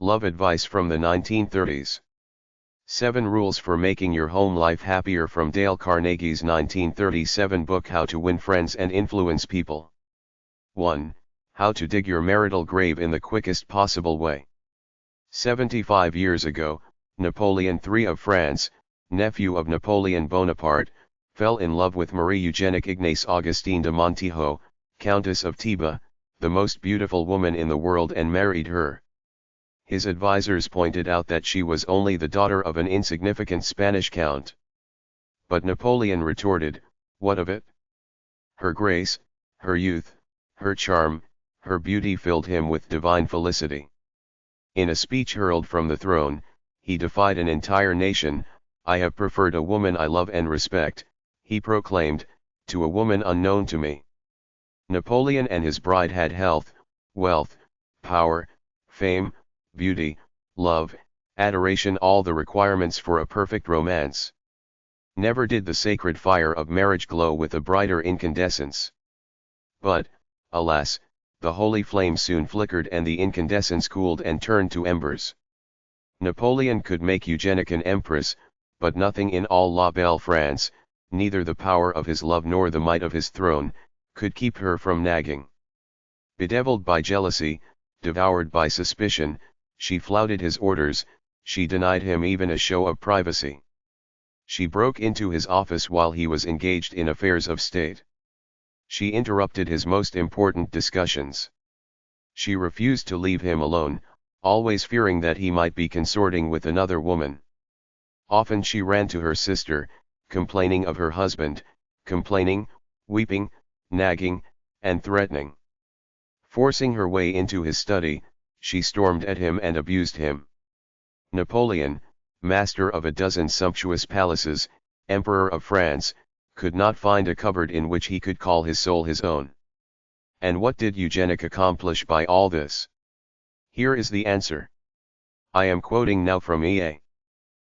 Love advice from the 1930s. 7 Rules for Making Your Home Life Happier from Dale Carnegie's 1937 book How to Win Friends and Influence People. 1. How to dig your marital grave in the quickest possible way. 75 years ago, Napoleon III of France, nephew of Napoleon Bonaparte, fell in love with Marie Eugénie Ignace Augustine de Montijo, Countess of Teba, the most beautiful woman in the world, and married her. His advisors pointed out that she was only the daughter of an insignificant Spanish count. But Napoleon retorted, "What of it?" Her grace, her youth, her charm, her beauty filled him with divine felicity. In a speech hurled from the throne, he defied an entire nation. "I have preferred a woman I love and respect," he proclaimed, "to a woman unknown to me." Napoleon and his bride had health, wealth, power, fame, beauty, love, adoration, all the requirements for a perfect romance. Never did the sacred fire of marriage glow with a brighter incandescence. But, alas, the holy flame soon flickered and the incandescence cooled and turned to embers. Napoleon could make Eugénie an empress, but nothing in all La Belle France, neither the power of his love nor the might of his throne, could keep her from nagging. Bedeviled by jealousy, devoured by suspicion, she flouted his orders, she denied him even a show of privacy. She broke into his office while he was engaged in affairs of state. She interrupted his most important discussions. She refused to leave him alone, always fearing that he might be consorting with another woman. Often she ran to her sister, complaining of her husband, complaining, weeping, nagging, and threatening. Forcing her way into his study, she stormed at him and abused him. Napoleon, master of a dozen sumptuous palaces, Emperor of France, could not find a cupboard in which he could call his soul his own. And what did Eugénie accomplish by all this? Here is the answer. I am quoting now from E.A.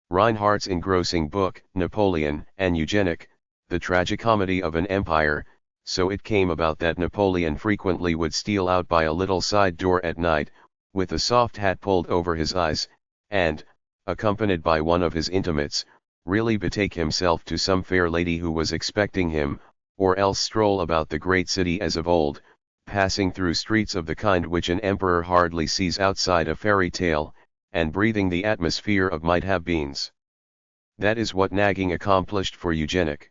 Reinhardt's engrossing book, Napoleon and Eugénie, the tragicomedy of an empire. So it came about that Napoleon frequently would steal out by a little side door at night, with a soft hat pulled over his eyes, and, accompanied by one of his intimates, really betake himself to some fair lady who was expecting him, or else stroll about the great city as of old, passing through streets of the kind which an emperor hardly sees outside a fairy tale, and breathing the atmosphere of might-have-beens. That is what nagging accomplished for Eugénie.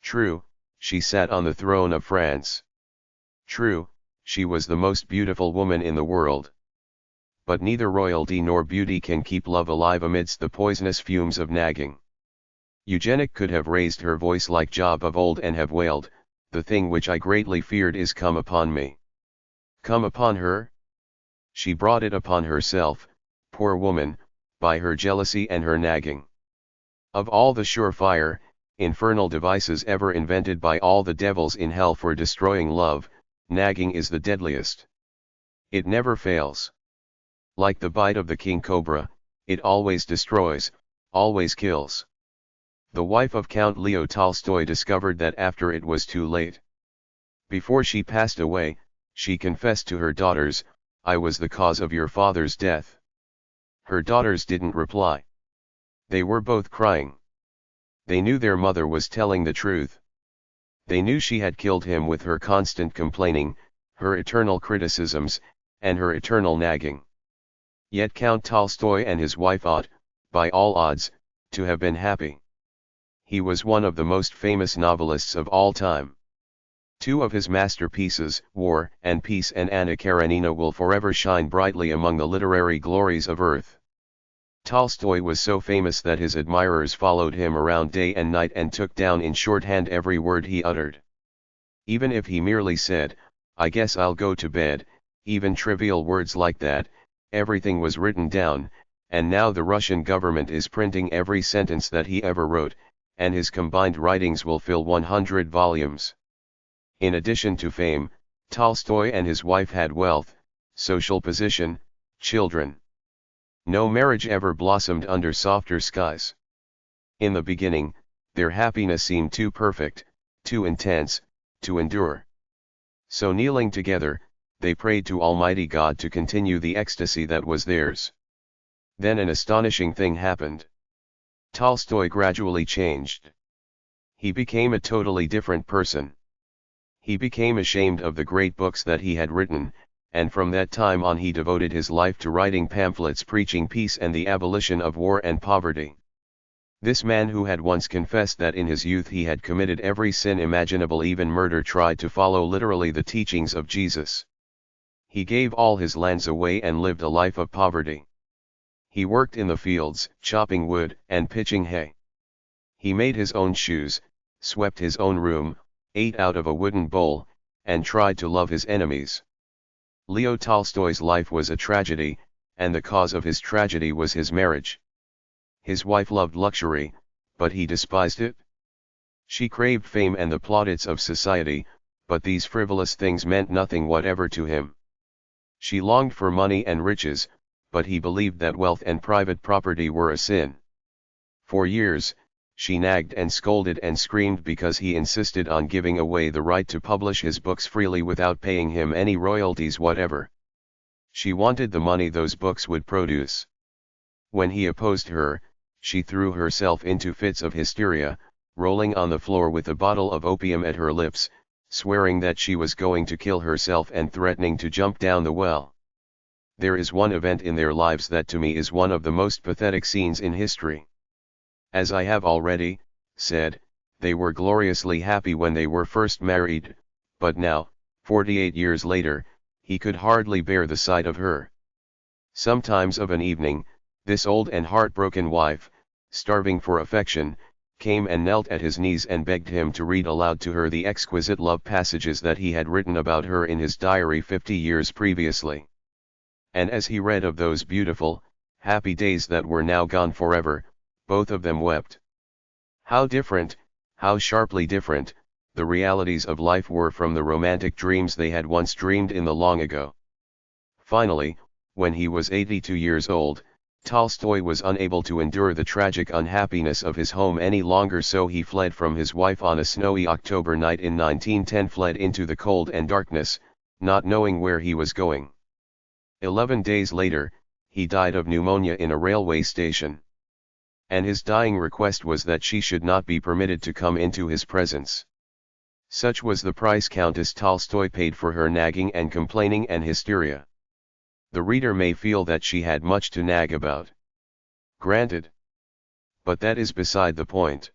True, she sat on the throne of France. True, she was the most beautiful woman in the world. But neither royalty nor beauty can keep love alive amidst the poisonous fumes of nagging. Eugénie could have raised her voice like Job of old and have wailed, "The thing which I greatly feared is come upon me." Come upon her? She brought it upon herself, poor woman, by her jealousy and her nagging. Of all the surefire, infernal devices ever invented by all the devils in hell for destroying love, nagging is the deadliest. It never fails. Like the bite of the king cobra, it always destroys, always kills. The wife of Count Leo Tolstoy discovered that after it was too late. Before she passed away, she confessed to her daughters, "I was the cause of your father's death." Her daughters didn't reply. They were both crying. They knew their mother was telling the truth. They knew she had killed him with her constant complaining, her eternal criticisms, and her eternal nagging. Yet Count Tolstoy and his wife ought, by all odds, to have been happy. He was one of the most famous novelists of all time. Two of his masterpieces, War and Peace and Anna Karenina, will forever shine brightly among the literary glories of earth. Tolstoy was so famous that his admirers followed him around day and night and took down in shorthand every word he uttered. Even if he merely said, "I guess I'll go to bed," even trivial words like that, everything was written down, and now the Russian government is printing every sentence that he ever wrote, and his combined writings will fill 100 volumes. In addition to fame, Tolstoy and his wife had wealth, social position, children. No marriage ever blossomed under softer skies. In the beginning, their happiness seemed too perfect, too intense, to endure. So kneeling together, they prayed to Almighty God to continue the ecstasy that was theirs. Then an astonishing thing happened. Tolstoy gradually changed. He became a totally different person. He became ashamed of the great books that he had written, and from that time on he devoted his life to writing pamphlets preaching peace and the abolition of war and poverty. This man, who had once confessed that in his youth he had committed every sin imaginable, even murder, tried to follow literally the teachings of Jesus. He gave all his lands away and lived a life of poverty. He worked in the fields, chopping wood and pitching hay. He made his own shoes, swept his own room, ate out of a wooden bowl, and tried to love his enemies. Leo Tolstoy's life was a tragedy, and the cause of his tragedy was his marriage. His wife loved luxury, but he despised it. She craved fame and the plaudits of society, but these frivolous things meant nothing whatever to him. She longed for money and riches, but he believed that wealth and private property were a sin. For years, she nagged and scolded and screamed because he insisted on giving away the right to publish his books freely without paying him any royalties whatever. She wanted the money those books would produce. When he opposed her, she threw herself into fits of hysteria, rolling on the floor with a bottle of opium at her lips, swearing that she was going to kill herself and threatening to jump down the well. There is one event in their lives that to me is one of the most pathetic scenes in history. As I have already said, they were gloriously happy when they were first married, but now, 48 years later, he could hardly bear the sight of her. Sometimes of an evening, this old and heartbroken wife, starving for affection, came and knelt at his knees and begged him to read aloud to her the exquisite love passages that he had written about her in his diary 50 years previously. And as he read of those beautiful, happy days that were now gone forever, both of them wept. How different, how sharply different, the realities of life were from the romantic dreams they had once dreamed in the long ago. Finally, when he was 82 years old, Tolstoy was unable to endure the tragic unhappiness of his home any longer, so he fled from his wife on a snowy October night in 1910, fled into the cold and darkness, not knowing where he was going. 11 days later, he died of pneumonia in a railway station. And his dying request was that she should not be permitted to come into his presence. Such was the price Countess Tolstoy paid for her nagging and complaining and hysteria. The reader may feel that she had much to nag about. Granted. But that is beside the point.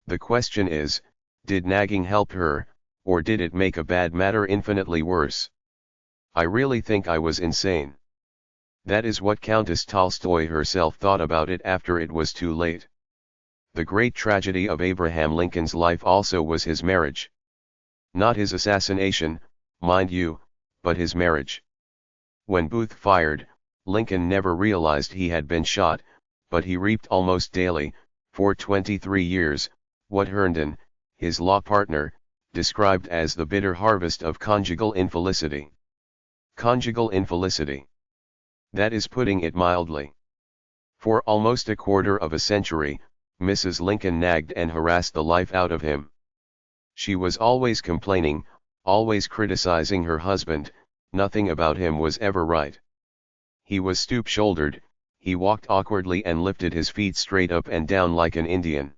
The question is, did nagging help her, or did it make a bad matter infinitely worse? I really think I was insane. That is what Countess Tolstoy herself thought about it after it was too late. The great tragedy of Abraham Lincoln's life also was his marriage. Not his assassination, mind you, but his marriage. When Booth fired, Lincoln never realized he had been shot, but he reaped almost daily, for 23 years, what Herndon, his law partner, described as the bitter harvest of conjugal infelicity. Conjugal infelicity. That is putting it mildly. For almost a quarter of a century, Mrs. Lincoln nagged and harassed the life out of him. She was always complaining, always criticizing her husband. Nothing about him was ever right. He was stoop-shouldered, he walked awkwardly and lifted his feet straight up and down like an Indian.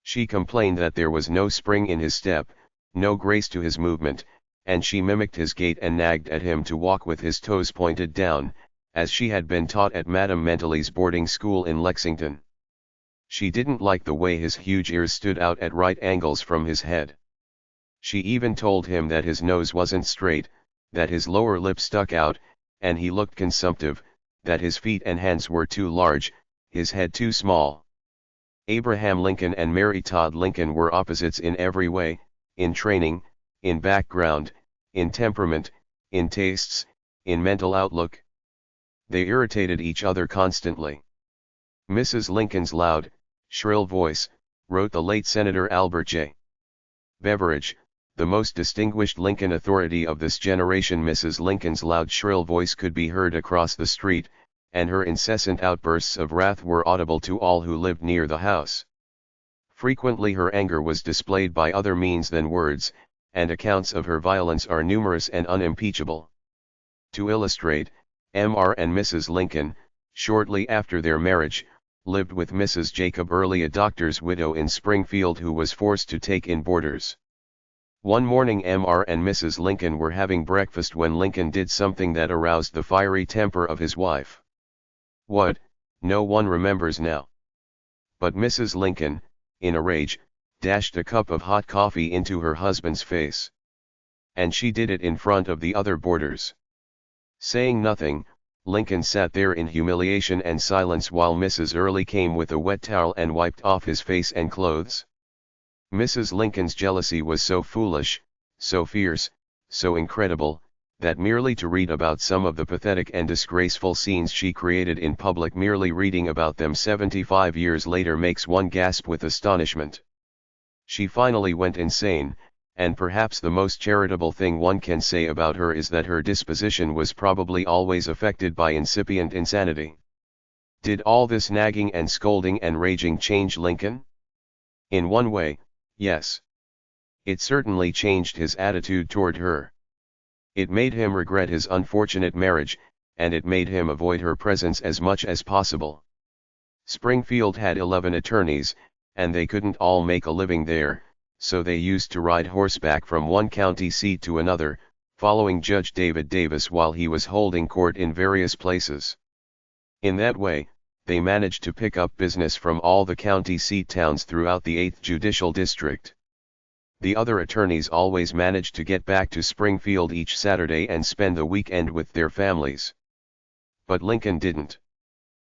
She complained that there was no spring in his step, no grace to his movement, and she mimicked his gait and nagged at him to walk with his toes pointed down, as she had been taught at Madame Mentalie's boarding school in Lexington. She didn't like the way his huge ears stood out at right angles from his head. She even told him that his nose wasn't straight, that his lower lip stuck out, and he looked consumptive, that his feet and hands were too large, his head too small. Abraham Lincoln and Mary Todd Lincoln were opposites in every way, in training, in background, in temperament, in tastes, in mental outlook. They irritated each other constantly. Mrs. Lincoln's loud, shrill voice, wrote the late Senator Albert J. Beveridge, the most distinguished Lincoln authority of this generation. Mrs. Lincoln's loud shrill voice could be heard across the street, and her incessant outbursts of wrath were audible to all who lived near the house. Frequently her anger was displayed by other means than words, and accounts of her violence are numerous and unimpeachable. To illustrate, Mr. and Mrs. Lincoln, shortly after their marriage, lived with Mrs. Jacob Early, a doctor's widow in Springfield who was forced to take in boarders. One morning Mr. and Mrs. Lincoln were having breakfast when Lincoln did something that aroused the fiery temper of his wife. What, no one remembers now. But Mrs. Lincoln, in a rage, dashed a cup of hot coffee into her husband's face. And she did it in front of the other boarders. Saying nothing, Lincoln sat there in humiliation and silence while Mrs. Early came with a wet towel and wiped off his face and clothes. Mrs. Lincoln's jealousy was so foolish, so fierce, so incredible, that merely to read about some of the pathetic and disgraceful scenes she created in public, merely reading about them 75 years later, makes one gasp with astonishment. She finally went insane, and perhaps the most charitable thing one can say about her is that her disposition was probably always affected by incipient insanity. Did all this nagging and scolding and raging change Lincoln? In one way, yes. It certainly changed his attitude toward her. It made him regret his unfortunate marriage, and it made him avoid her presence as much as possible. Springfield had 11 attorneys, and they couldn't all make a living there, so they used to ride horseback from one county seat to another, following Judge David Davis while he was holding court in various places. In that way, they managed to pick up business from all the county seat towns throughout the 8th Judicial District. The other attorneys always managed to get back to Springfield each Saturday and spend the weekend with their families. But Lincoln didn't.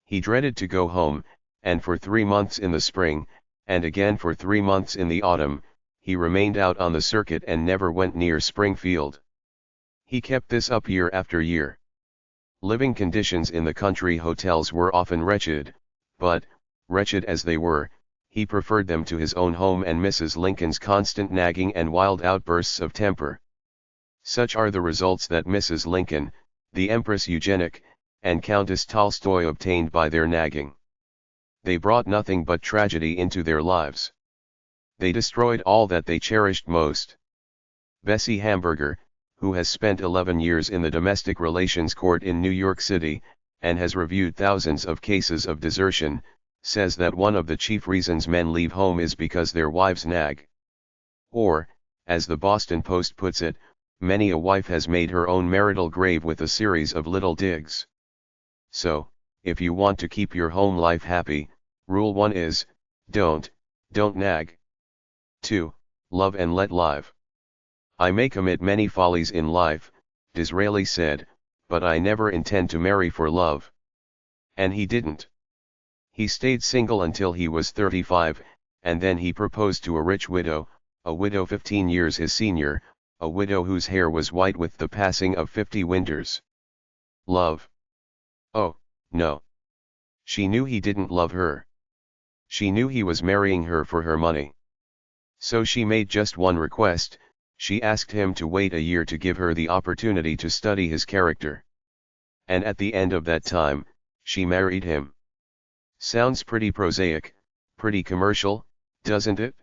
He dreaded to go home, and for 3 months in the spring, and again for 3 months in the autumn, he remained out on the circuit and never went near Springfield. He kept this up year after year. Living conditions in the country hotels were often wretched, but, wretched as they were, he preferred them to his own home and Mrs. Lincoln's constant nagging and wild outbursts of temper. Such are the results that Mrs. Lincoln, the Empress Eugenic, and Countess Tolstoy obtained by their nagging. They brought nothing but tragedy into their lives. They destroyed all that they cherished most. Bessie Hamburger, who has spent 11 years in the domestic relations court in New York City, and has reviewed thousands of cases of desertion, says that one of the chief reasons men leave home is because their wives nag. Or, as the Boston Post puts it, many a wife has made her own marital grave with a series of little digs. So, if you want to keep your home life happy, rule 1 is, don't nag. 2. Love and let live. I may commit many follies in life, Disraeli said, but I never intend to marry for love. And he didn't. He stayed single until he was 35, and then he proposed to a rich widow, a widow 15 years his senior, a widow whose hair was white with the passing of 50 winters. Love? Oh, no. She knew he didn't love her. She knew he was marrying her for her money. So she made just one request. She asked him to wait a year to give her the opportunity to study his character. And at the end of that time, she married him. Sounds pretty prosaic, pretty commercial, doesn't it?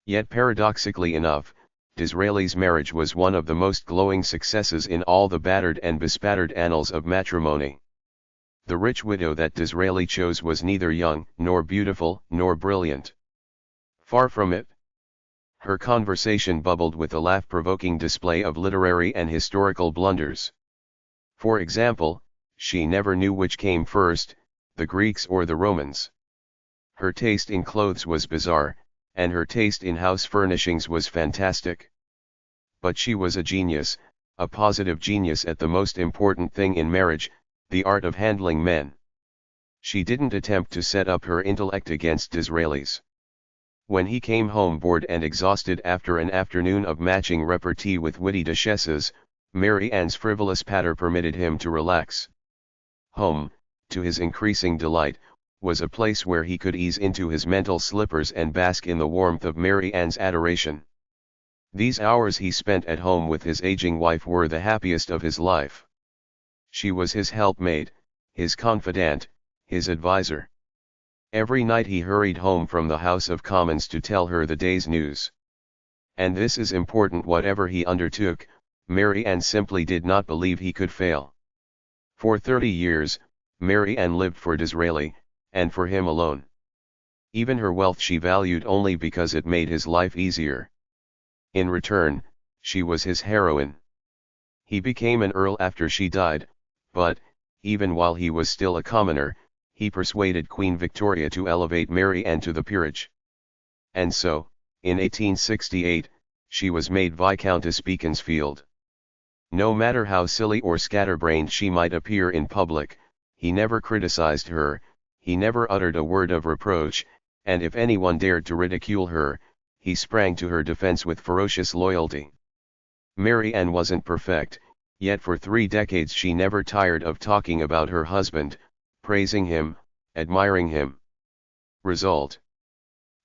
Yet paradoxically enough, Disraeli's marriage was one of the most glowing successes in all the battered and bespattered annals of matrimony. The rich widow that Disraeli chose was neither young, nor beautiful, nor brilliant. Far from it. Her conversation bubbled with a laugh-provoking display of literary and historical blunders. For example, she never knew which came first, the Greeks or the Romans. Her taste in clothes was bizarre, and her taste in house furnishings was fantastic. But she was a genius, a positive genius at the most important thing in marriage, the art of handling men. She didn't attempt to set up her intellect against Disraeli's. When he came home bored and exhausted after an afternoon of matching repartee with witty duchesses, Mary Ann's frivolous patter permitted him to relax. Home, to his increasing delight, was a place where he could ease into his mental slippers and bask in the warmth of Mary Ann's adoration. These hours he spent at home with his aging wife were the happiest of his life. She was his helpmate, his confidant, his advisor. Every night he hurried home from the House of Commons to tell her the day's news. And this is important. Whatever he undertook, Mary Ann simply did not believe he could fail. For 30 years, Mary Ann lived for Disraeli, and for him alone. Even her wealth she valued only because it made his life easier. In return, she was his heroine. He became an earl after she died, but, even while he was still a commoner, he persuaded Queen Victoria to elevate Mary Ann to the peerage. And so, in 1868, she was made Viscountess Beaconsfield. No matter how silly or scatterbrained she might appear in public, he never criticized her, he never uttered a word of reproach, and if anyone dared to ridicule her, he sprang to her defense with ferocious loyalty. Mary Ann wasn't perfect, yet for 3 decades she never tired of talking about her husband, praising him, admiring him. Result: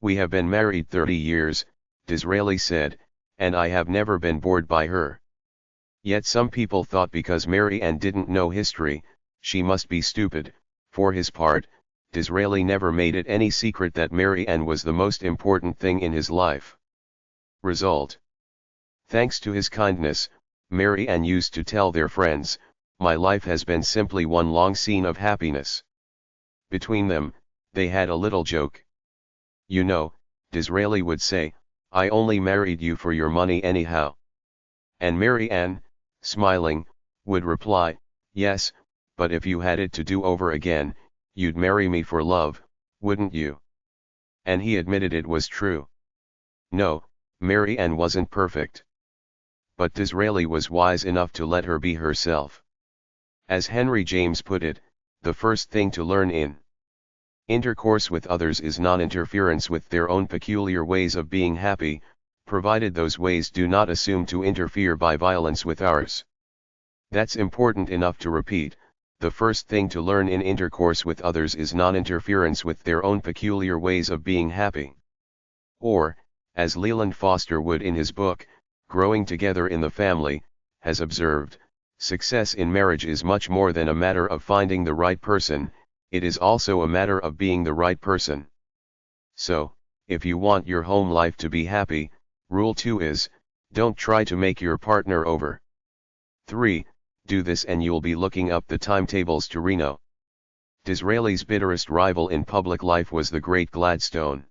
"We have been married 30 years, Disraeli said, and I have never been bored by her." Yet some people thought because Mary Ann didn't know history, she must be stupid. For his part, Disraeli never made it any secret that Mary Ann was the most important thing in his life. Result: thanks to his kindness, Mary Ann used to tell their friends, "My life has been simply one long scene of happiness." Between them, they had a little joke. "You know," Disraeli would say, "I only married you for your money anyhow." And Mary Ann, smiling, would reply, "Yes, but if you had it to do over again, you'd marry me for love, wouldn't you?" And he admitted it was true. No, Mary Ann wasn't perfect. But Disraeli was wise enough to let her be herself. As Henry James put it, the first thing to learn in intercourse with others is non-interference with their own peculiar ways of being happy, provided those ways do not assume to interfere by violence with ours. That's important enough to repeat. The first thing to learn in intercourse with others is non-interference with their own peculiar ways of being happy. Or, as Leland Foster Wood in his book, Growing Together in the Family, has observed, success in marriage is much more than a matter of finding the right person, it is also a matter of being the right person. So, if you want your home life to be happy, Rule 2 is, don't try to make your partner over. 3. Do this and you'll be looking up the timetables to Reno. Disraeli's bitterest rival in public life was the great Gladstone.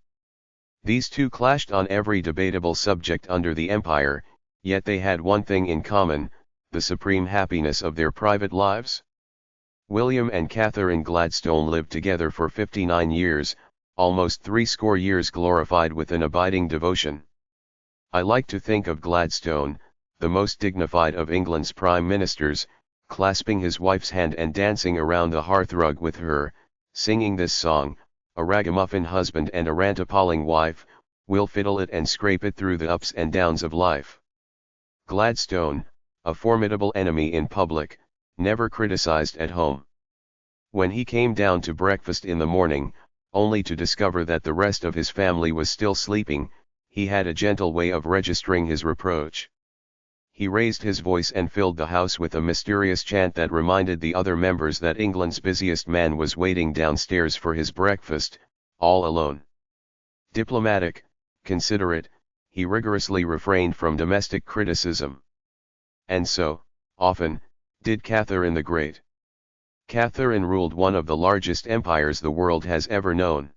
These two clashed on every debatable subject under the Empire, yet they had one thing in common, the supreme happiness of their private lives. William and Catherine Gladstone lived together for 59 years, almost 60 years glorified with an abiding devotion. I like to think of Gladstone, the most dignified of England's prime ministers, clasping his wife's hand and dancing around the hearthrug with her, singing this song, "A ragamuffin husband and a rant-appalling wife, will fiddle it and scrape it through the ups and downs of life." Gladstone, a formidable enemy in public, never criticized at home. When he came down to breakfast in the morning, only to discover that the rest of his family was still sleeping, he had a gentle way of registering his reproach. He raised his voice and filled the house with a mysterious chant that reminded the other members that England's busiest man was waiting downstairs for his breakfast, all alone. Diplomatic, considerate, he rigorously refrained from domestic criticism. And so, often, did Catherine the Great. Catherine ruled one of the largest empires the world has ever known.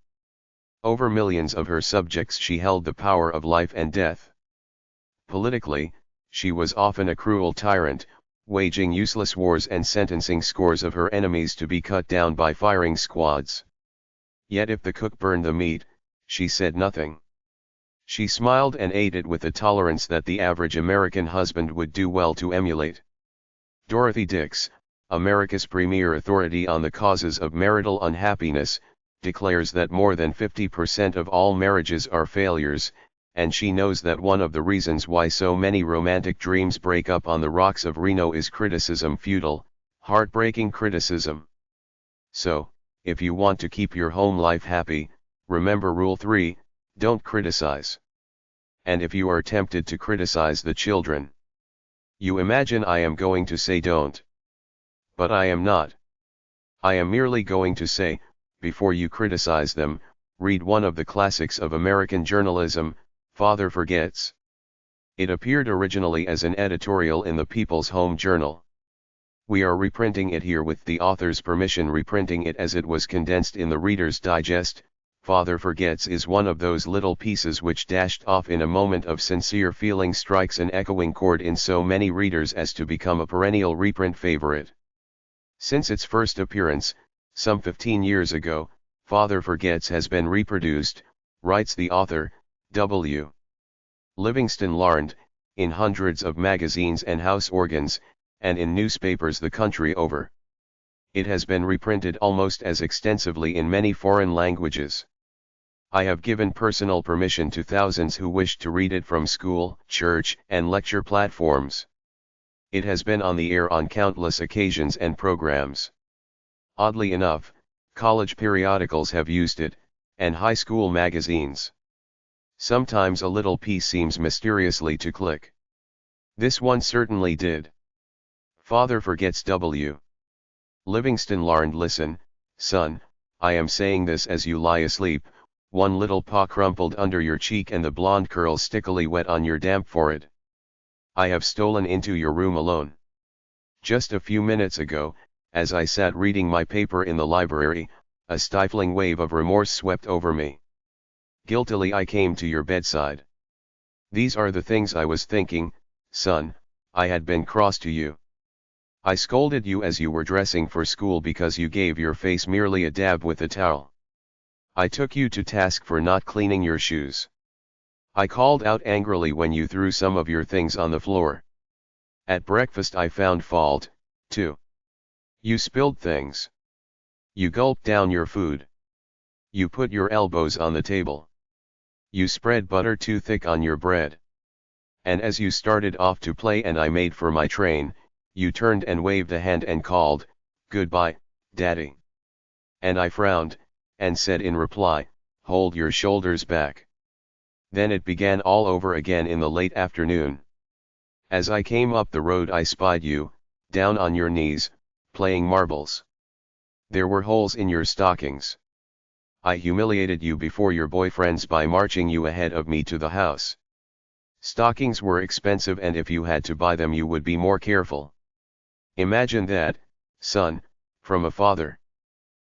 Over millions of her subjects she held the power of life and death. Politically, she was often a cruel tyrant, waging useless wars and sentencing scores of her enemies to be cut down by firing squads. Yet if the cook burned the meat, she said nothing. She smiled and ate it with a tolerance that the average American husband would do well to emulate. Dorothy Dix, America's premier authority on the causes of marital unhappiness, declares that more than 50% of all marriages are failures, and she knows that one of the reasons why so many romantic dreams break up on the rocks of Reno is criticism, futile, heartbreaking criticism. So, if you want to keep your home life happy, remember Rule 3, don't criticize. And if you are tempted to criticize the children, you imagine I am going to say don't. But I am not. I am merely going to say, before you criticize them, read one of the classics of American journalism, Father Forgets. It appeared originally as an editorial in the People's Home Journal. We are reprinting it here with the author's permission, reprinting it as it was condensed in the Reader's Digest. Father Forgets is one of those little pieces which, dashed off in a moment of sincere feeling, strikes an echoing chord in so many readers as to become a perennial reprint favorite. Since its first appearance, some 15 years ago, Father Forgets has been reproduced, writes the author, W. Livingston Larned, in hundreds of magazines and house organs, and in newspapers the country over. It has been reprinted almost as extensively in many foreign languages. I have given personal permission to thousands who wished to read it from school, church, and lecture platforms. It has been on the air on countless occasions and programs. Oddly enough, college periodicals have used it, and high school magazines. Sometimes a little piece seems mysteriously to click. This one certainly did. Father Forgets. W. Livingston Larned. Listen, son, I am saying this as you lie asleep, one little paw crumpled under your cheek and the blonde curls stickily wet on your damp forehead. I have stolen into your room alone. Just a few minutes ago, as I sat reading my paper in the library, a stifling wave of remorse swept over me. Guiltily I came to your bedside. These are the things I was thinking, son. I had been cross to you. I scolded you as you were dressing for school because you gave your face merely a dab with a towel. I took you to task for not cleaning your shoes. I called out angrily when you threw some of your things on the floor. At breakfast I found fault, too. You spilled things. You gulped down your food. You put your elbows on the table. You spread butter too thick on your bread. And as you started off to play and I made for my train, you turned and waved a hand and called, "Goodbye, Daddy." And I frowned, and said in reply, "Hold your shoulders back." Then it began all over again in the late afternoon. As I came up the road I spied you, down on your knees, playing marbles. There were holes in your stockings. I humiliated you before your boyfriends by marching you ahead of me to the house. Stockings were expensive, and if you had to buy them you would be more careful. Imagine that, son, from a father.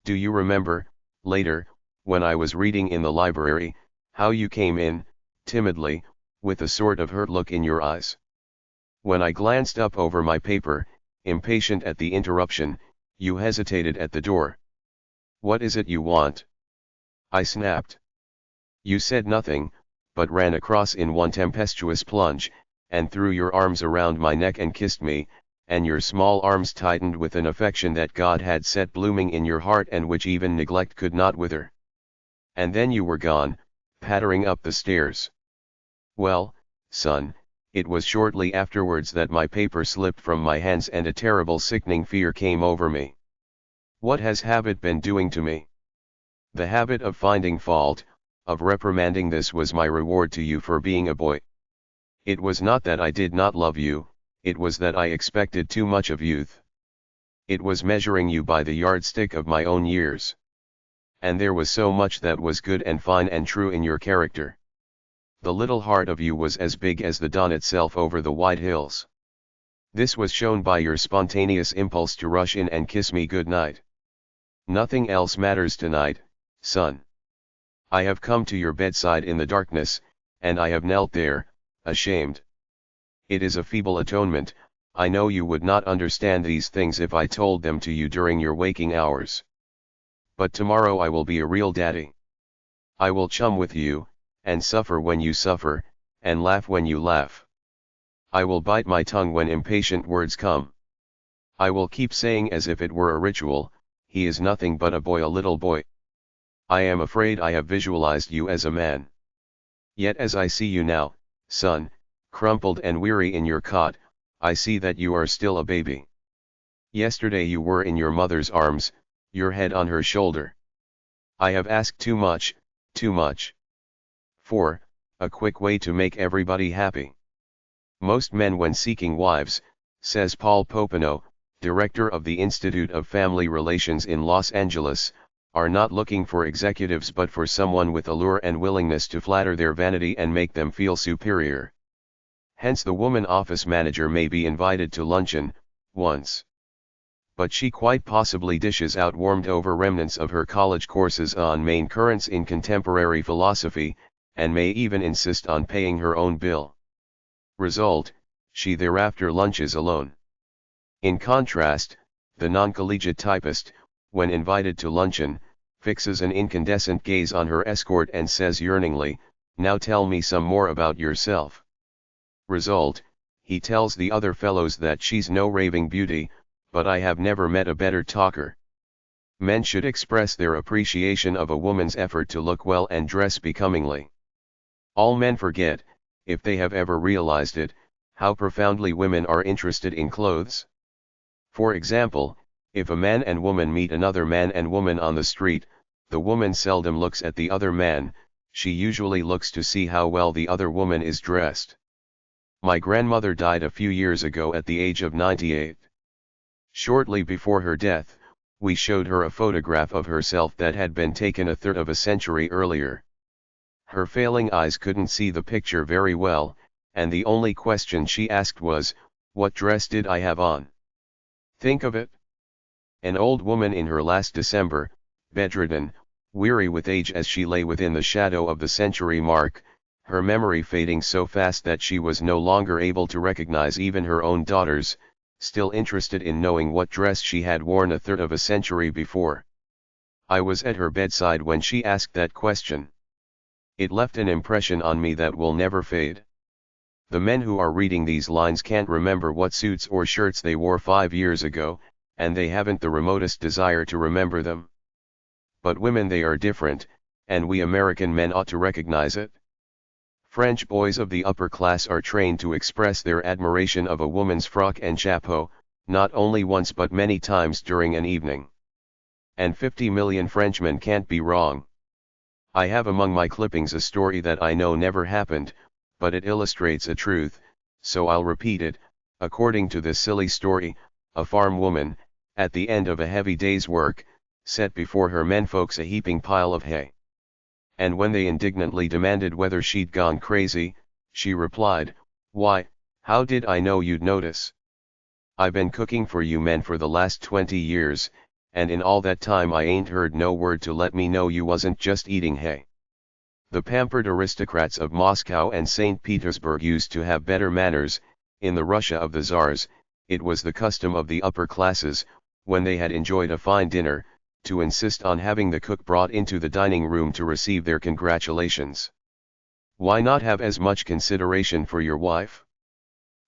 Do you remember, later, when I was reading in the library, how you came in, timidly, with a sort of hurt look in your eyes? When I glanced up over my paper, impatient at the interruption, you hesitated at the door. "What is it you want?" I snapped. You said nothing, but ran across in one tempestuous plunge, and threw your arms around my neck and kissed me, and your small arms tightened with an affection that God had set blooming in your heart and which even neglect could not wither. And then you were gone, pattering up the stairs. Well, son, it was shortly afterwards that my paper slipped from my hands and a terrible sickening fear came over me. What has habit been doing to me? The habit of finding fault, of reprimanding. This was my reward to you for being a boy. It was not that I did not love you, it was that I expected too much of youth. It was measuring you by the yardstick of my own years. And there was so much that was good and fine and true in your character. The little heart of you was as big as the dawn itself over the wide hills. This was shown by your spontaneous impulse to rush in and kiss me good night. Nothing else matters tonight, son. I have come to your bedside in the darkness, and I have knelt there, ashamed. It is a feeble atonement. I know you would not understand these things if I told them to you during your waking hours. But tomorrow I will be a real daddy. I will chum with you, and suffer when you suffer, and laugh when you laugh. I will bite my tongue when impatient words come. I will keep saying as if it were a ritual, "He is nothing but a boy, a little boy." I am afraid I have visualized you as a man. Yet as I see you now, son, crumpled and weary in your cot, I see that you are still a baby. Yesterday you were in your mother's arms, your head on her shoulder. I have asked too much, too much. 4. A quick way to make everybody happy. Most men when seeking wives, says Paul Popenoe, director of the Institute of Family Relations in Los Angeles, are not looking for executives but for someone with allure and willingness to flatter their vanity and make them feel superior. Hence the woman office manager may be invited to luncheon, once. But she quite possibly dishes out warmed over remnants of her college courses on main currents in contemporary philosophy, and may even insist on paying her own bill. Result, she thereafter lunches alone. In contrast, the non-collegiate typist, when invited to luncheon, fixes an incandescent gaze on her escort and says yearningly, "Now tell me some more about yourself." Result, he tells the other fellows that she's no raving beauty, but I have never met a better talker. Men should express their appreciation of a woman's effort to look well and dress becomingly. All men forget, if they have ever realized it, how profoundly women are interested in clothes. For example, if a man and woman meet another man and woman on the street, the woman seldom looks at the other man, she usually looks to see how well the other woman is dressed. My grandmother died a few years ago at the age of 98. Shortly before her death, we showed her a photograph of herself that had been taken a third of a century earlier. Her failing eyes couldn't see the picture very well, and the only question she asked was, "What dress did I have on?" Think of it! An old woman in her last December, bedridden, weary with age as she lay within the shadow of the century mark, her memory fading so fast that she was no longer able to recognize even her own daughters, still interested in knowing what dress she had worn a third of a century before. I was at her bedside when she asked that question. It left an impression on me that will never fade. The men who are reading these lines can't remember what suits or shirts they wore 5 years ago, and they haven't the remotest desire to remember them. But women, they are different, and we American men ought to recognize it. French boys of the upper class are trained to express their admiration of a woman's frock and chapeau, not only once but many times during an evening. And 50 million Frenchmen can't be wrong. I have among my clippings a story that I know never happened, but it illustrates a truth, so I'll repeat it. According to this silly story, a farm woman, at the end of a heavy day's work, set before her menfolks a heaping pile of hay. And when they indignantly demanded whether she'd gone crazy, she replied, "Why, how did I know you'd notice? I been cooking for you men for the last 20 years, and in all that time I ain't heard no word to let me know you wasn't just eating hay." The pampered aristocrats of Moscow and St. Petersburg used to have better manners. In the Russia of the Tsars, it was the custom of the upper classes, when they had enjoyed a fine dinner, to insist on having the cook brought into the dining room to receive their congratulations. Why not have as much consideration for your wife?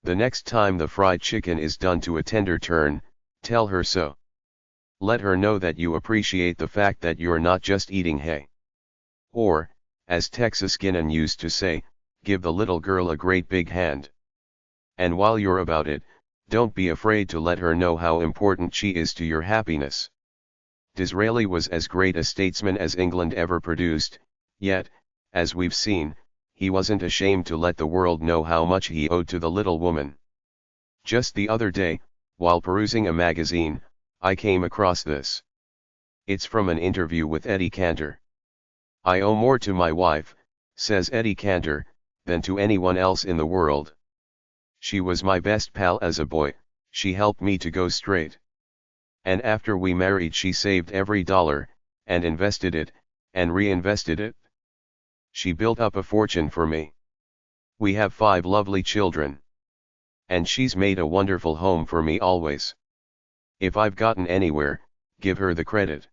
The next time the fried chicken is done to a tender turn, tell her so. Let her know that you appreciate the fact that you're not just eating hay. Or, as Texas Guinan used to say, give the little girl a great big hand. And while you're about it, don't be afraid to let her know how important she is to your happiness. Disraeli was as great a statesman as England ever produced, yet, as we've seen, he wasn't ashamed to let the world know how much he owed to the little woman. Just the other day, while perusing a magazine, I came across this. It's from an interview with Eddie Cantor. "I owe more to my wife," says Eddie Cantor, "than to anyone else in the world. She was my best pal as a boy, she helped me to go straight. And after we married she saved every dollar, and invested it, and reinvested it. She built up a fortune for me. We have 5 lovely children. And she's made a wonderful home for me always. If I've gotten anywhere, give her the credit."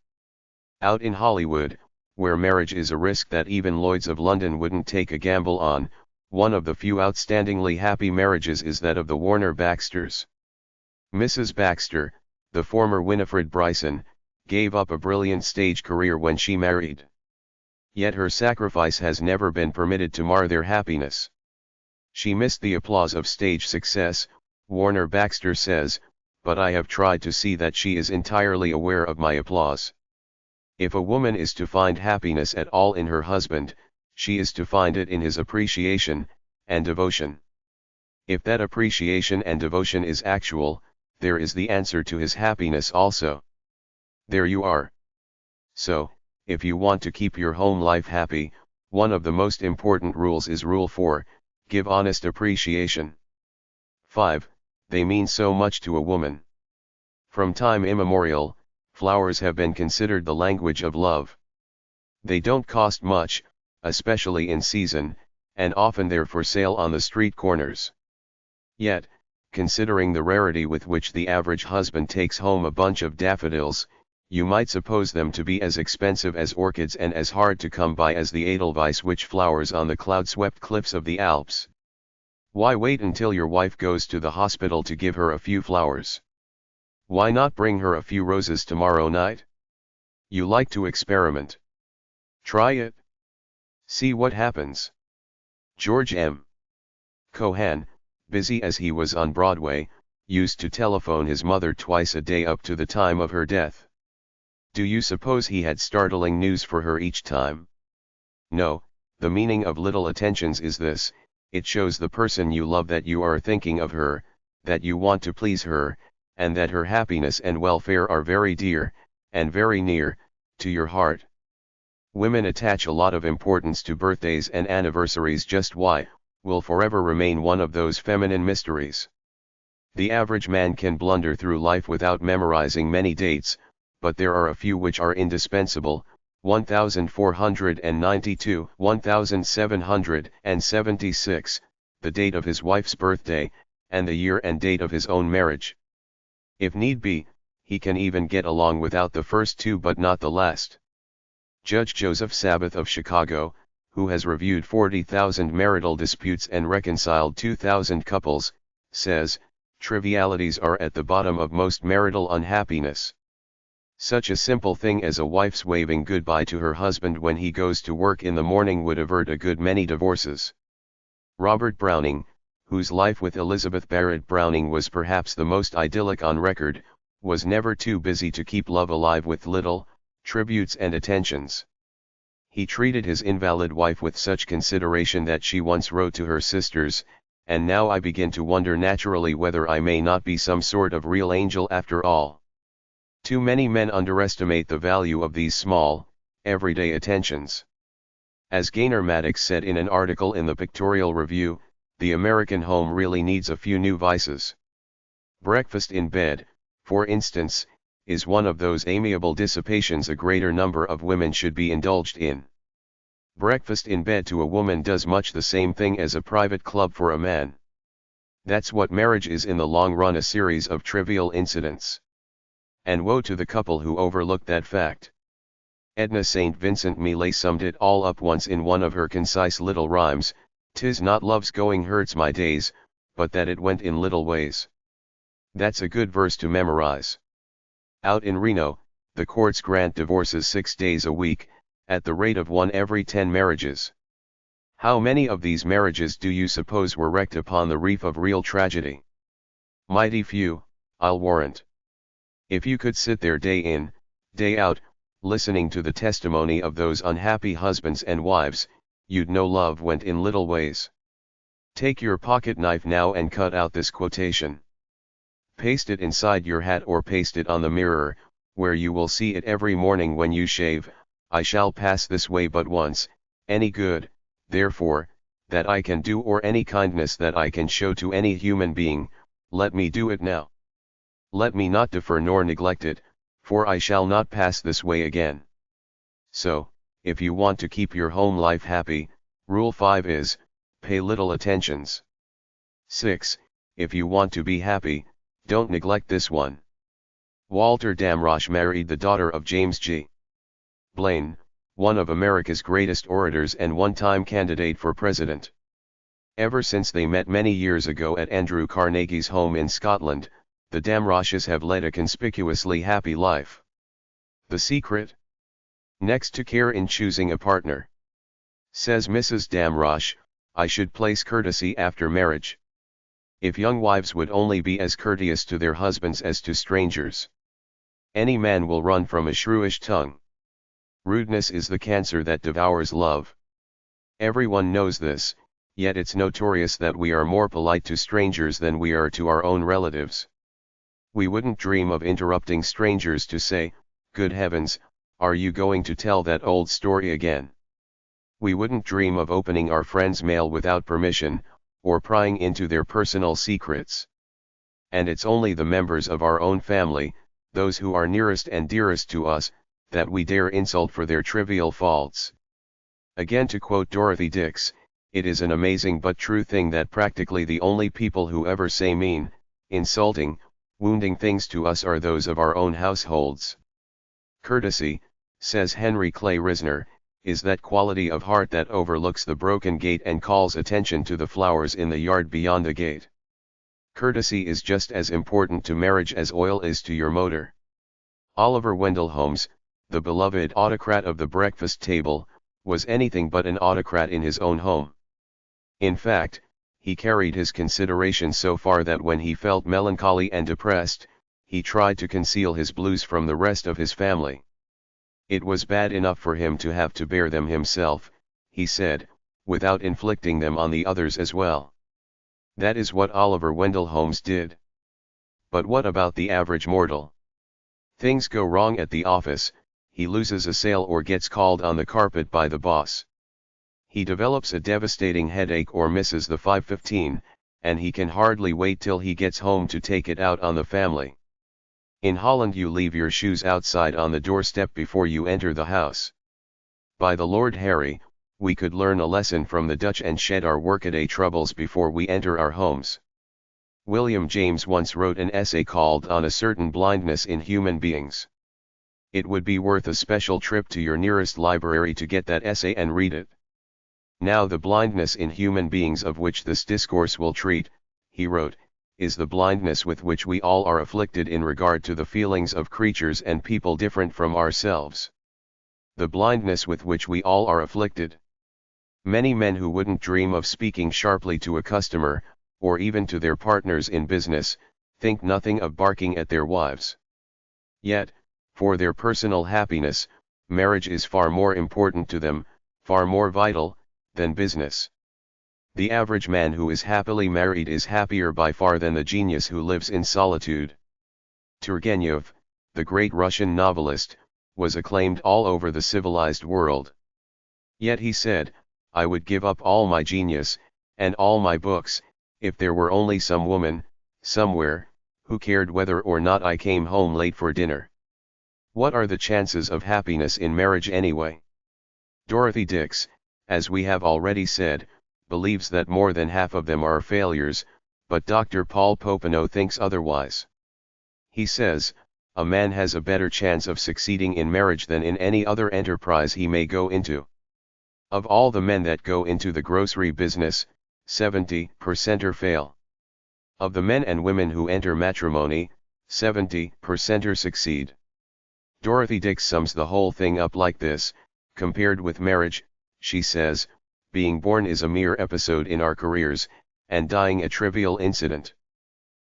Out in Hollywood, where marriage is a risk that even Lloyds of London wouldn't take a gamble on, one of the few outstandingly happy marriages is that of the Warner Baxters. Mrs. Baxter, the former Winifred Bryson, gave up a brilliant stage career when she married. Yet her sacrifice has never been permitted to mar their happiness. She missed the applause of stage success, Warner Baxter says, "but I have tried to see that she is entirely aware of my applause. If a woman is to find happiness at all in her husband, she is to find it in his appreciation and devotion. If that appreciation and devotion is actual, there is the answer to his happiness also. There you are. So, if you want to keep your home life happy, one of the most important rules is Rule 4, Give honest appreciation. 5. They mean so much to a woman. From time immemorial, flowers have been considered the language of love. They don't cost much, especially in season, and often they're for sale on the street corners. Yet, considering the rarity with which the average husband takes home a bunch of daffodils, you might suppose them to be as expensive as orchids and as hard to come by as the edelweiss which flowers on the cloud-swept cliffs of the Alps. Why wait until your wife goes to the hospital to give her a few flowers? Why not bring her a few roses tomorrow night? You like to experiment. Try it. See what happens. George M. Cohan, busy as he was on Broadway, used to telephone his mother twice a day up to the time of her death. Do you suppose he had startling news for her each time? No, the meaning of little attentions is this: it shows the person you love that you are thinking of her, that you want to please her, and that her happiness and welfare are very dear, and very near, to your heart. Women attach a lot of importance to birthdays and anniversaries. Just why, will forever remain one of those feminine mysteries. The average man can blunder through life without memorizing many dates, but there are a few which are indispensable: 1492, 1776, the date of his wife's birthday, and the year and date of his own marriage. If need be, he can even get along without the first two but not the last. Judge Joseph Sabath of Chicago, who has reviewed 40,000 marital disputes and reconciled 2,000 couples, says, trivialities are at the bottom of most marital unhappiness. Such a simple thing as a wife's waving goodbye to her husband when he goes to work in the morning would avert a good many divorces. Robert Browning, whose life with Elizabeth Barrett Browning was perhaps the most idyllic on record, was never too busy to keep love alive with little tributes and attentions. He treated his invalid wife with such consideration that she once wrote to her sisters, "And now I begin to wonder naturally whether I may not be some sort of real angel after all." Too many men underestimate the value of these small, everyday attentions. As Gaynor Maddox said in an article in the Pictorial Review, the American home really needs a few new vices. Breakfast in bed, for instance, is one of those amiable dissipations a greater number of women should be indulged in. Breakfast in bed to a woman does much the same thing as a private club for a man. That's what marriage is in the long run, a series of trivial incidents. And woe to the couple who overlooked that fact. Edna St. Vincent Millay summed it all up once in one of her concise little rhymes: "'Tis not love's going hurts my days, but that it went in little ways." That's a good verse to memorize. Out in Reno, the courts grant divorces 6 days a week, at the rate of 1 every 10 marriages. How many of these marriages do you suppose were wrecked upon the reef of real tragedy? Mighty few, I'll warrant. If you could sit there day in, day out, listening to the testimony of those unhappy husbands and wives, you'd know love went in little ways. Take your pocket knife now and cut out this quotation. Paste it inside your hat or paste it on the mirror, where you will see it every morning when you shave. I shall pass this way but once. Any good, therefore, that I can do, or any kindness that I can show to any human being, let me do it now. Let me not defer nor neglect it, for I shall not pass this way again. So, if you want to keep your home life happy, Rule 5 is, pay little attentions. 6. If you want to be happy, don't neglect this one. Walter Damrosch married the daughter of James G. Blaine, one of America's greatest orators and one-time candidate for president. Ever since they met many years ago at Andrew Carnegie's home in Scotland, the Damrosches have led a conspicuously happy life. The secret? Next to care in choosing a partner. Says Mrs. Damrosch, I should place courtesy after marriage. If young wives would only be as courteous to their husbands as to strangers, any man will run from a shrewish tongue. Rudeness is the cancer that devours love. Everyone knows this, yet it's notorious that we are more polite to strangers than we are to our own relatives. We wouldn't dream of interrupting strangers to say, "Good heavens, are you going to tell that old story again?" We wouldn't dream of opening our friend's mail without permission, or prying into their personal secrets. And it's only the members of our own family, those who are nearest and dearest to us, that we dare insult for their trivial faults. Again, to quote Dorothy Dix, it is an amazing but true thing that practically the only people who ever say mean, insulting, wounding things to us are those of our own households. Courtesy, says Henry Clay Risner, is that quality of heart that overlooks the broken gate and calls attention to the flowers in the yard beyond the gate. Courtesy is just as important to marriage as oil is to your motor. Oliver Wendell Holmes, the beloved autocrat of the breakfast table, was anything but an autocrat in his own home. In fact, he carried his consideration so far that when he felt melancholy and depressed, he tried to conceal his blues from the rest of his family. It was bad enough for him to have to bear them himself, he said, without inflicting them on the others as well. That is what Oliver Wendell Holmes did. But what about the average mortal? Things go wrong at the office, he loses a sale or gets called on the carpet by the boss. He develops a devastating headache or misses the 5:15, and he can hardly wait till he gets home to take it out on the family. In Holland you leave your shoes outside on the doorstep before you enter the house. By the Lord Harry, we could learn a lesson from the Dutch and shed our workaday troubles before we enter our homes. William James once wrote an essay called On a Certain Blindness in Human Beings. It would be worth a special trip to your nearest library to get that essay and read it. Now the blindness in human beings of which this discourse will treat, he wrote, is the blindness with which we all are afflicted in regard to the feelings of creatures and people different from ourselves. The blindness with which we all are afflicted. Many men who wouldn't dream of speaking sharply to a customer, or even to their partners in business, think nothing of barking at their wives. Yet, for their personal happiness, marriage is far more important to them, far more vital, than business. The average man who is happily married is happier by far than the genius who lives in solitude. Turgenev, the great Russian novelist, was acclaimed all over the civilized world. Yet he said, I would give up all my genius, and all my books, if there were only some woman, somewhere, who cared whether or not I came home late for dinner. What are the chances of happiness in marriage anyway? Dorothy Dix, as we have already said, believes that more than half of them are failures, but Dr. Paul Popenoe thinks otherwise. He says, a man has a better chance of succeeding in marriage than in any other enterprise he may go into. Of all the men that go into the grocery business, 70% fail. Of the men and women who enter matrimony, 70% succeed. Dorothy Dix sums the whole thing up like this: compared with marriage, she says, being born is a mere episode in our careers, and dying a trivial incident.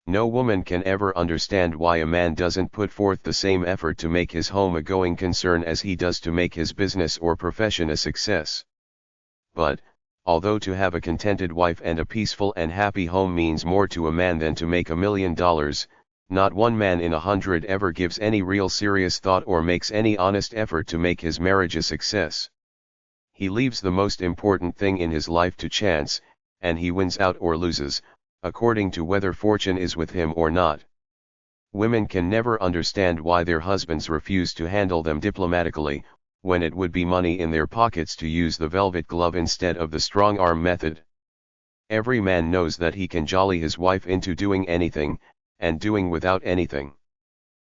No woman can ever understand why a man doesn't put forth the same effort to make his home a going concern as he does to make his business or profession a success. But, although to have a contented wife and a peaceful and happy home means more to a man than to make $1 million, not one man in 100 ever gives any real serious thought or makes any honest effort to make his marriage a success. He leaves the most important thing in his life to chance, and he wins out or loses, according to whether fortune is with him or not. Women can never understand why their husbands refuse to handle them diplomatically, when it would be money in their pockets to use the velvet glove instead of the strong arm method. Every man knows that he can jolly his wife into doing anything, and doing without anything.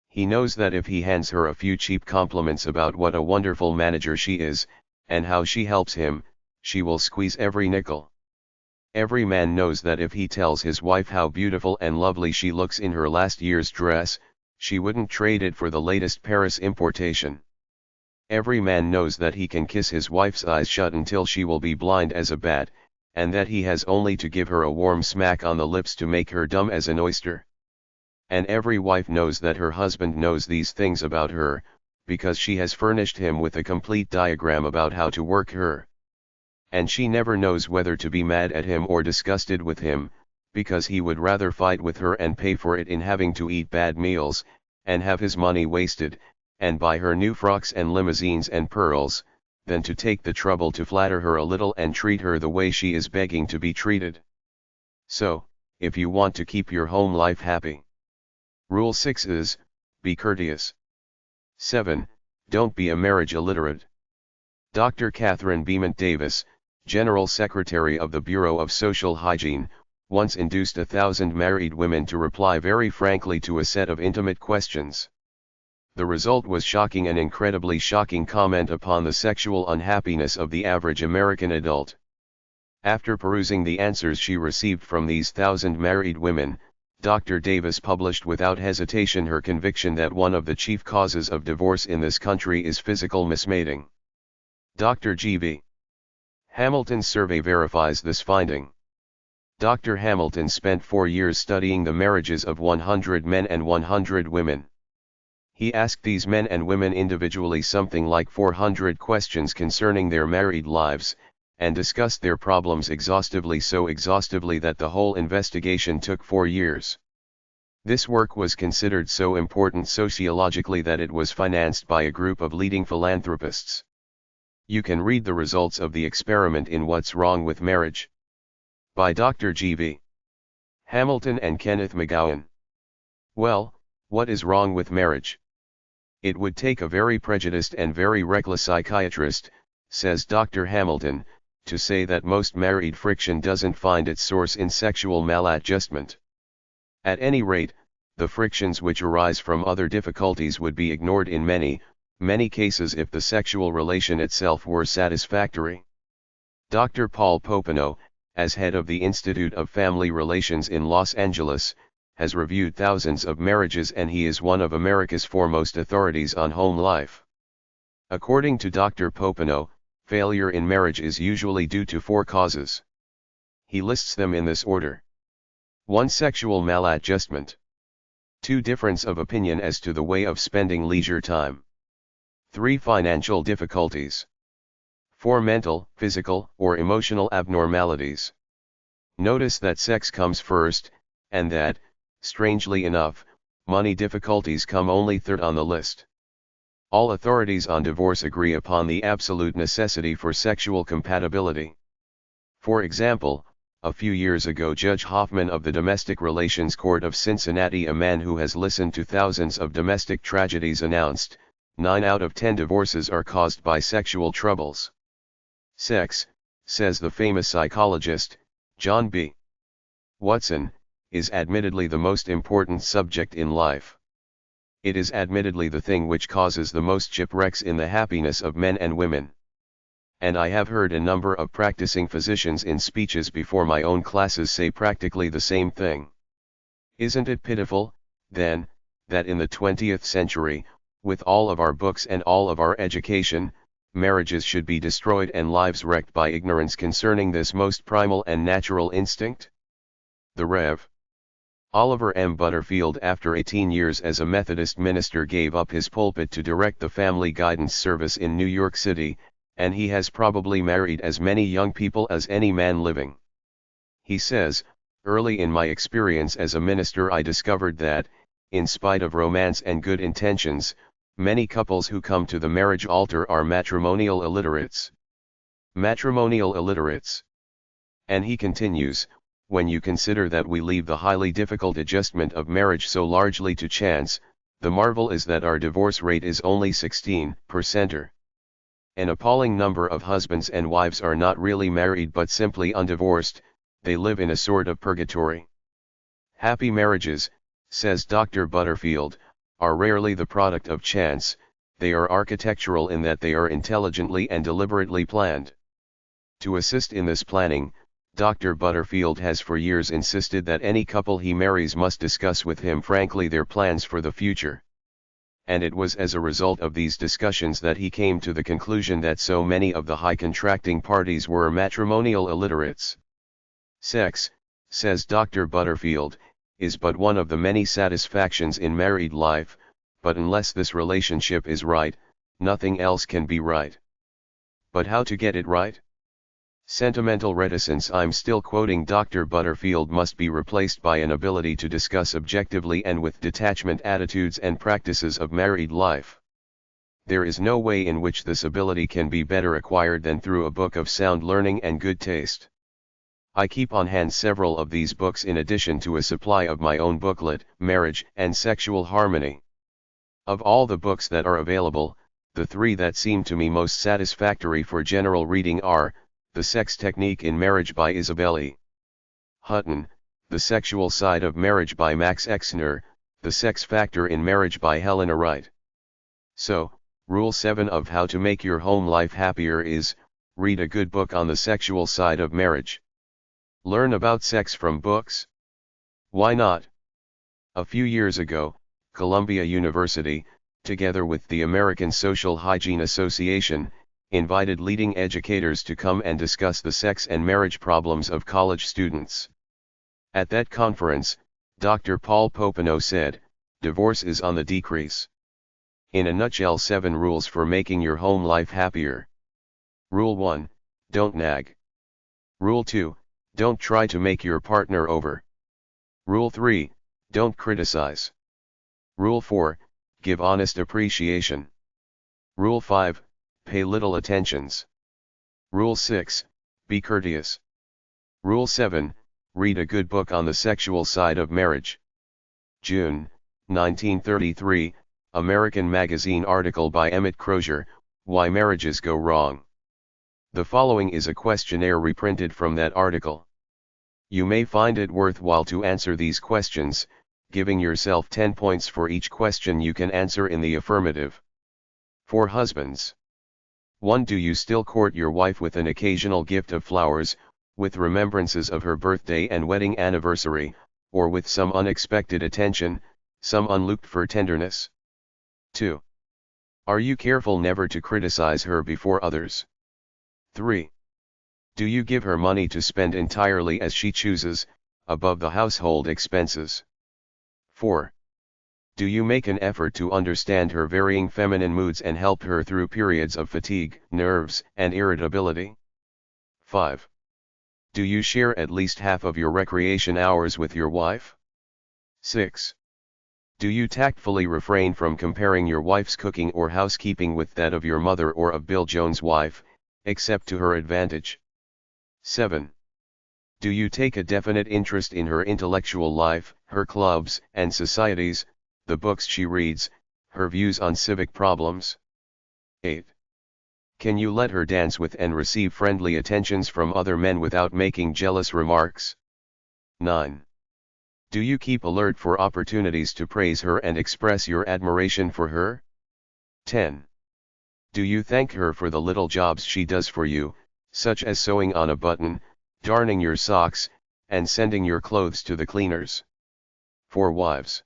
He knows that if he hands her a few cheap compliments about what a wonderful manager she is, and how she helps him, she will squeeze every nickel. Every man knows that if he tells his wife how beautiful and lovely she looks in her last year's dress, she wouldn't trade it for the latest Paris importation. Every man knows that he can kiss his wife's eyes shut until she will be blind as a bat, and that he has only to give her a warm smack on the lips to make her dumb as an oyster. And every wife knows that her husband knows these things about her, because she has furnished him with a complete diagram about how to work her. And she never knows whether to be mad at him or disgusted with him, because he would rather fight with her and pay for it in having to eat bad meals, and have his money wasted, and buy her new frocks and limousines and pearls, than to take the trouble to flatter her a little and treat her the way she is begging to be treated. So, if you want to keep your home life happy. Rule 6 is, be courteous. 7. Don't be a marriage illiterate. Dr. Catherine Beament Davis, General Secretary of the Bureau of Social Hygiene, once induced 1,000 married women to reply very frankly to a set of intimate questions. The result was shocking, an incredibly shocking comment upon the sexual unhappiness of the average American adult. After perusing the answers she received from these 1,000 married women, Dr. Davis published without hesitation her conviction that one of the chief causes of divorce in this country is physical mismating. Dr. G.V. Hamilton's survey verifies this finding. Dr. Hamilton spent 4 years studying the marriages of 100 men and 100 women. He asked these men and women individually something like 400 questions concerning their married lives, and discussed their problems exhaustively, so exhaustively that the whole investigation took 4 years. This work was considered so important sociologically that it was financed by a group of leading philanthropists. You can read the results of the experiment in What's Wrong with Marriage? By Dr. G.V. Hamilton and Kenneth McGowan. Well, what is wrong with marriage? It would take a very prejudiced and very reckless psychiatrist, says Dr. Hamilton, to say that most married friction doesn't find its source in sexual maladjustment. At any rate, the frictions which arise from other difficulties would be ignored in many, many cases if the sexual relation itself were satisfactory. Dr. Paul Popenoe, as head of the Institute of Family Relations in Los Angeles, has reviewed thousands of marriages, and he is one of America's foremost authorities on home life. According to Dr. Popenoe, failure in marriage is usually due to 4 causes. He lists them in this order. 1. Sexual maladjustment. 2. Difference of opinion as to the way of spending leisure time. 3. Financial difficulties. 4. Mental, physical, or emotional abnormalities. Notice that sex comes first, and that, strangely enough, money difficulties come only third on the list. All authorities on divorce agree upon the absolute necessity for sexual compatibility. For example, a few years ago Judge Hoffman of the Domestic Relations Court of Cincinnati, a man who has listened to thousands of domestic tragedies, announced, 9 out of 10 divorces are caused by sexual troubles. Sex, says the famous psychologist, John B. Watson, is admittedly the most important subject in life. It is admittedly the thing which causes the most shipwrecks in the happiness of men and women. And I have heard a number of practicing physicians in speeches before my own classes say practically the same thing. Isn't it pitiful, then, that in the 20th century, with all of our books and all of our education, marriages should be destroyed and lives wrecked by ignorance concerning this most primal and natural instinct? The Rev. Oliver M. Butterfield, after 18 years as a Methodist minister, gave up his pulpit to direct the Family Guidance Service in New York City, and he has probably married as many young people as any man living. He says, "Early in my experience as a minister I discovered that, in spite of romance and good intentions, many couples who come to the marriage altar are matrimonial illiterates." Matrimonial illiterates. And he continues, "When you consider that we leave the highly difficult adjustment of marriage so largely to chance, the marvel is that our divorce rate is only 16%. An appalling number of husbands and wives are not really married but simply undivorced, they live in a sort of purgatory. Happy marriages, says Dr. Butterfield, are rarely the product of chance, they are architectural in that they are intelligently and deliberately planned. To assist in this planning, Dr. Butterfield has for years insisted that any couple he marries must discuss with him frankly their plans for the future. And it was as a result of these discussions that he came to the conclusion that so many of the high contracting parties were matrimonial illiterates. Sex, says Dr. Butterfield, is but one of the many satisfactions in married life, but unless this relationship is right, nothing else can be right. But how to get it right? Sentimental reticence, I'm still quoting Dr. Butterfield, must be replaced by an ability to discuss objectively and with detachment attitudes and practices of married life. There is no way in which this ability can be better acquired than through a book of sound learning and good taste. I keep on hand several of these books in addition to a supply of my own booklet, Marriage and Sexual Harmony. Of all the books that are available, the three that seem to me most satisfactory for general reading are, The Sex Technique in Marriage by Isabel E. Hutton, The Sexual Side of Marriage by Max Exner, The Sex Factor in Marriage by Helena Wright. So, Rule 7 of how to make your home life happier is, read a good book on the sexual side of marriage. Learn about sex from books? Why not? A few years ago, Columbia University, together with the American Social Hygiene Association, invited leading educators to come and discuss the sex and marriage problems of college students. At that conference, Dr. Paul Popenoe said, "Divorce is on the decrease." In a nutshell, 7 rules for making your home life happier. Rule 1, don't nag. Rule 2, don't try to make your partner over. Rule 3, don't criticize. Rule 4, give honest appreciation. Rule 5, pay little attentions. Rule 6, be courteous. Rule 7, read a good book on the sexual side of marriage. June, 1933, American Magazine article by Emmett Crozier, Why Marriages Go Wrong. The following is a questionnaire reprinted from that article. You may find it worthwhile to answer these questions, giving yourself 10 points for each question you can answer in the affirmative. For husbands. 1. Do you still court your wife with an occasional gift of flowers, with remembrances of her birthday and wedding anniversary, or with some unexpected attention, some unlooked-for tenderness? 2. Are you careful never to criticize her before others? 3. Do you give her money to spend entirely as she chooses, above the household expenses? 4. Do you make an effort to understand her varying feminine moods and help her through periods of fatigue, nerves, and irritability? 5. Do you share at least half of your recreation hours with your wife? 6. Do you tactfully refrain from comparing your wife's cooking or housekeeping with that of your mother or of Bill Jones' wife, except to her advantage? 7. Do you take a definite interest in her intellectual life, her clubs and societies, the books she reads, her views on civic problems? 8. Can you let her dance with and receive friendly attentions from other men without making jealous remarks? 9. Do you keep alert for opportunities to praise her and express your admiration for her? 10. Do you thank her for the little jobs she does for you, such as sewing on a button, darning your socks, and sending your clothes to the cleaners? For wives.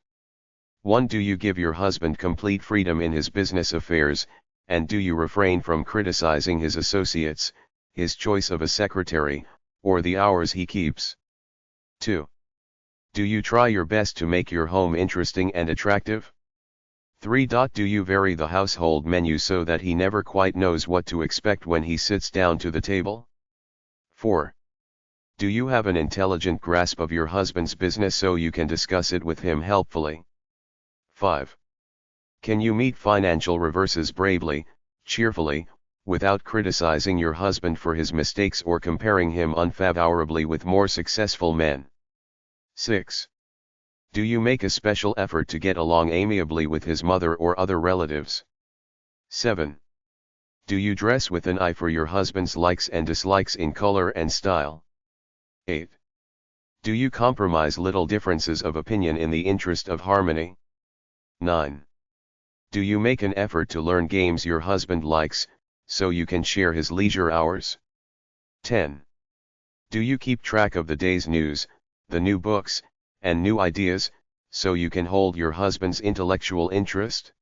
1. Do you give your husband complete freedom in his business affairs, and do you refrain from criticizing his associates, his choice of a secretary, or the hours he keeps? 2. Do you try your best to make your home interesting and attractive? 3. Do you vary the household menu so that he never quite knows what to expect when he sits down to the table? 4. Do you have an intelligent grasp of your husband's business so you can discuss it with him helpfully? 5. Can you meet financial reverses bravely, cheerfully, without criticizing your husband for his mistakes or comparing him unfavorably with more successful men? 6. Do you make a special effort to get along amiably with his mother or other relatives? 7. Do you dress with an eye for your husband's likes and dislikes in color and style? 8. Do you compromise little differences of opinion in the interest of harmony? 9. Do you make an effort to learn games your husband likes, so you can share his leisure hours? 10. Do you keep track of the day's news, the new books, and new ideas, so you can hold your husband's intellectual interest?